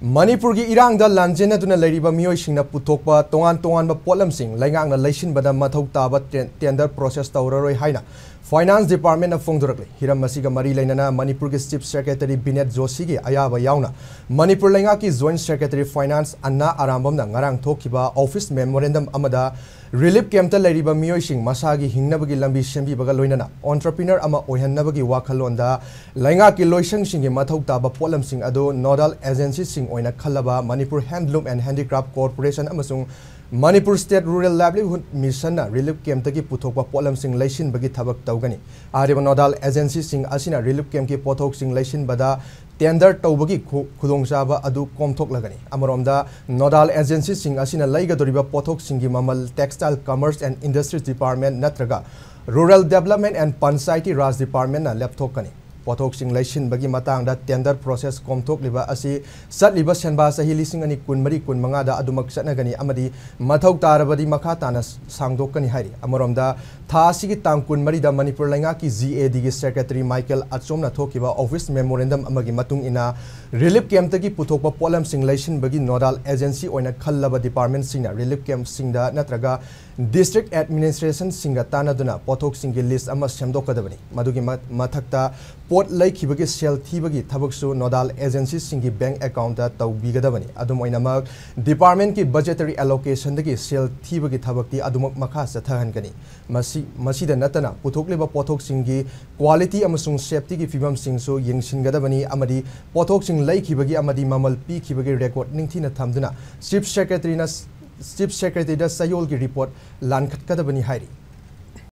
Manipur ki irang da Lanjennariba leiba miyoi singna puthokpa tongan ba potlam sing leingakna leisin-naba mathau taba tender process touraroi haina Finance Department of phongdorakli hiram masiga mari leinana Manipur ki Chief Secretary Binet Joshi gi ayaba yauna Manipur leingakki Joint Secretary Finance Anna Arambamna ngarang thokiba Office Memorandum amada Relief Camp ta leiba miyoi sing masagi hingnabagi lambi sembi baga loinana entrepreneur ama oihannabagi wakhalonda leingakki loisang singi mathau taba potlam sing ado nodal agency sing oina khalaba Manipur Handloom and Handicraft Corporation amasung Manipur State Rural Livelihood Mission na Relief Camp taki puthokpa potlam sing leisin bagi thabak tawgani ariba nodal agency sing asina Relief Camp ki pothok sing leisin bada tender tawbagi khudongchaba adu komthok lagani amaromda nodal agency sing asina leigadoriba pothok singi mamal Textile Commerce and Industries Department natraga Rural Development and Panchayati Raj Department na lapthokani pothok sing leisin bagi matang da tender process komthok liba asi sat liba senba sahi lising ani kunmari kunmanga da adumak satnagani amadi mathau tarabadi makha tana sangdokani hairi amaromda tha sigi tang kunmari da Manipur leingakki GAD gi Secretary Michael Achomna thokiba Office Memorandum amagi matung ina Relief Camp tagi puthokpa potlam sing leisin bagi nodal agency oina khallaba department singna Relief Camp singda natraga District Administration singa tanaduna pothok singi list ama semdokadabani madugi mathakta pot laikibagi sel thibagi thabaksu nodal agency singi bank account ta tawbigadabani adum oinamak department ki budgetary allocation dagi sel thibagi thabakti adumak makha sathahangani masida natana puthokliba pothok singi quality amasung safety ki fibam singso yengsingadabani amadi pothok sing laikibagi amadi mamal pi khibagi record ningthina thamduna Chief Secretary da sayol ki report lankhatkadabani hairi